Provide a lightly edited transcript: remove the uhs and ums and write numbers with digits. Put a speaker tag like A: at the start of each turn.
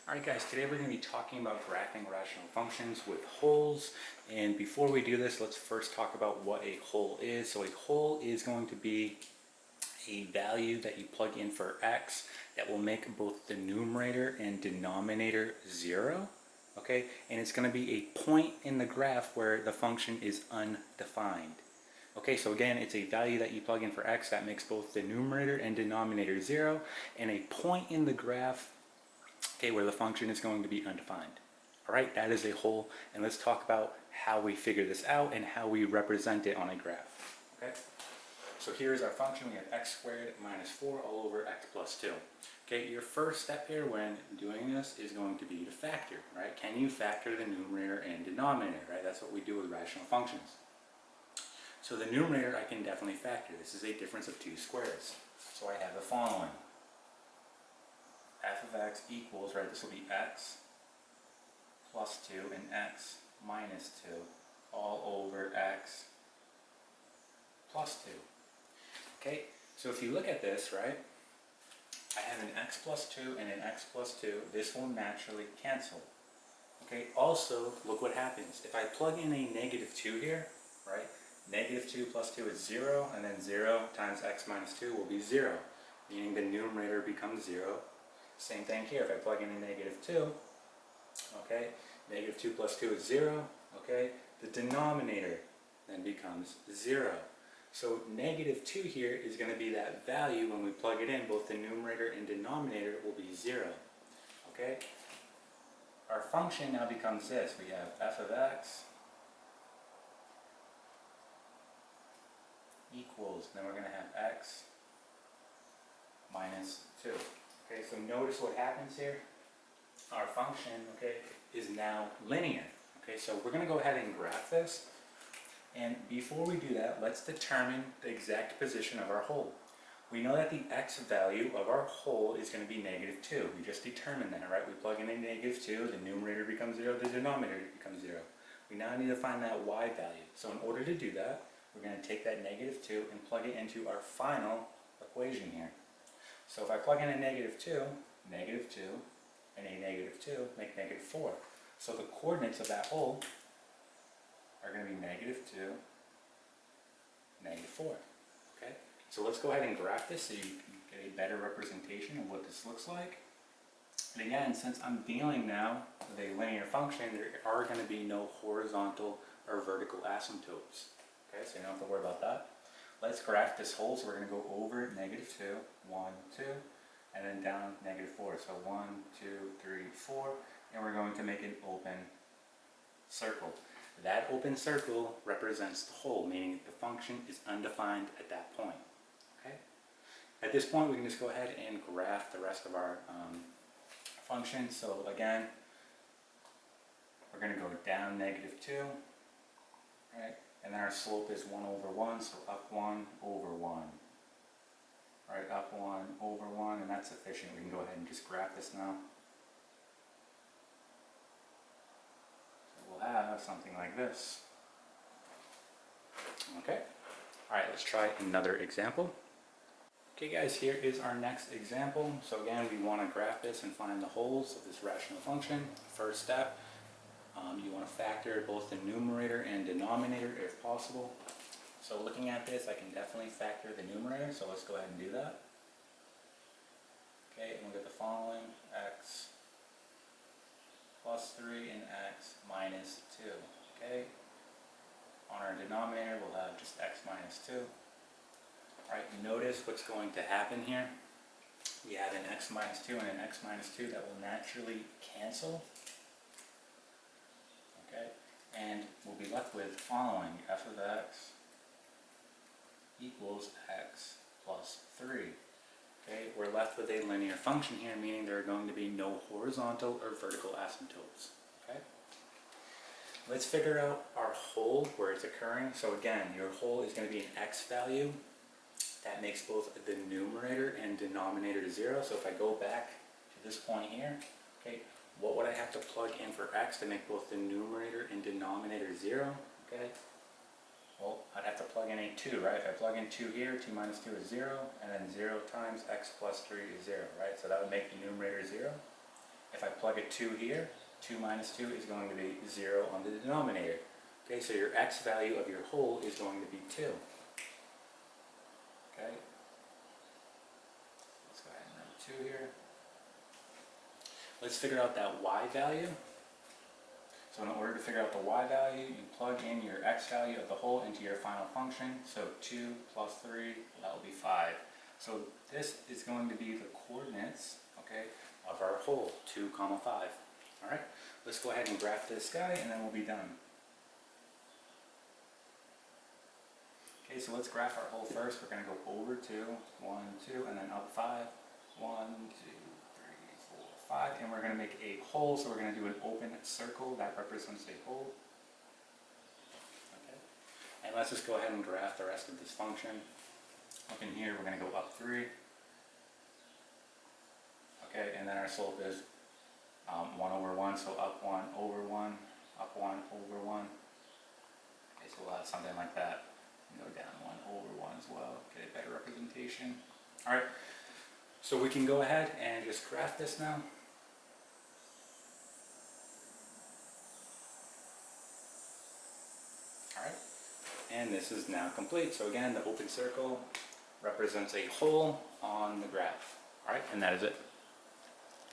A: Alright guys, today we're going to be talking about graphing rational functions with holes. And before we do this, let's first talk about what a hole is. So a hole is going to be a value that you plug in for x that will make both the numerator and denominator 0. Okay, and it's going to be a point in the graph where the function is undefined. Okay, so again, it's a value that you plug in for x that makes both the numerator and denominator 0, and a point in the graph, okay, where the function is going to be undefined. All right, that is a hole, and let's talk about how we figure this out and how we represent it on a graph. Okay, so here's our function. We have x squared minus 4 all over x plus 2. Okay, your first step here when doing this is going to be to factor, right? Can you factor the numerator and denominator, right? That's what we do with rational functions. So the numerator I can definitely factor. This is a difference of two squares. So I have the following. F of x equals, right, this will be x plus 2 and x minus 2 all over x plus 2. Okay, so if you look at this, right, I have an x plus 2 and an x plus 2. This will naturally cancel. Okay, also, look what happens. If I plug in a negative 2 here, right, negative 2 plus 2 is 0, and then 0 times x minus 2 will be 0, meaning the numerator becomes 0. Same thing here, if I plug in a negative 2, okay, negative 2 plus 2 is 0, okay, the denominator then becomes 0. So negative 2 here is going to be that value when we plug it in, both the numerator and denominator will be 0, okay. Our function now becomes this. We have f of x equals, then we're going to have x minus 2. Okay, so notice what happens here. Our function, okay, is now linear. Okay, so we're going to go ahead and graph this. And before we do that, let's determine the exact position of our hole. We know that the x value of our hole is going to be negative 2. We just determined that, right? We plug in a negative 2, the numerator becomes 0, the denominator becomes 0. We now need to find that y value. So in order to do that, we're going to take that negative 2 and plug it into our final equation here. So if I plug in a negative 2, and a negative 2 make negative 4. So the coordinates of that hole are going to be negative 2, negative 4. Okay? So let's go ahead and graph this so you can get a better representation of what this looks like. And again, since I'm dealing now with a linear function, there are going to be no horizontal or vertical asymptotes. Okay, so you don't have to worry about that. Let's graph this hole. So we're going to go over negative 2, 1, 2, and then down negative 4. So 1, 2, 3, 4, and we're going to make an open circle. That open circle represents the hole, meaning the function is undefined at that point. Okay. At this point, we can just go ahead and graph the rest of our function. So again, we're going to go down negative 2, right? And then our slope is 1 over 1, so up 1 over 1. Right, up 1 over 1, and that's sufficient. We can go ahead and just graph this now. So we'll have something like this. Okay. Alright, let's try another example. Okay guys, here is our next example. So again, we want to graph this and find the holes of this rational function. First step. You want to factor both the numerator and denominator if possible. So looking at this, I can definitely factor the numerator, so let's go ahead and do that. Okay, and we'll get the following, x plus 3 and x minus 2. Okay, on our denominator, we'll have just x minus 2. Alright, notice what's going to happen here. We have an x minus 2 and an x minus 2 that will naturally cancel. Okay, and we'll be left with the following, f of x equals x plus 3. Okay, we're left with a linear function here, meaning there are going to be no horizontal or vertical asymptotes. Okay, let's figure out our hole where it's occurring. So again, your hole is going to be an x value that makes both the numerator and denominator 0. So if I go back to this point here, okay, what would I have to plug in for x to make both the numerator and denominator 0? Okay, well, I'd have to plug in a 2, right? If I plug in 2 here, 2 minus 2 is 0, and then 0 times x plus 3 is 0, right? So that would make the numerator 0. If I plug a 2 here. 2 minus 2 is going to be 0 on the denominator. Okay, so your x value of your whole is going to be 2. Okay, let's go ahead and run 2 here. Let's figure out that y value. So in order to figure out the y value, you plug in your x value of the whole into your final function. So 2 plus 3, that will be 5. So this is going to be the coordinates, okay, of our whole, 2 comma 5. All right, let's go ahead and graph this guy and then we'll be done. Okay, so let's graph our whole first. We're going to go over 2, 1, 2, and then up 5. 1, 2, 3, 4, 5. And we're going to make a whole, so we're going to do an open circle that represents a whole. Okay, and let's just go ahead and graph the rest of this function. Up in here, we're going to go up 3. Okay, and then our slope is 1 over 1, so up 1 over 1, up 1 over 1. Okay, so we'll have something like that. Go down 1 over 1 as well, get a better representation. Alright, so we can go ahead and just graph this now. Alright, and this is now complete. So again, the open circle represents a hole on the graph. Alright, and that is it.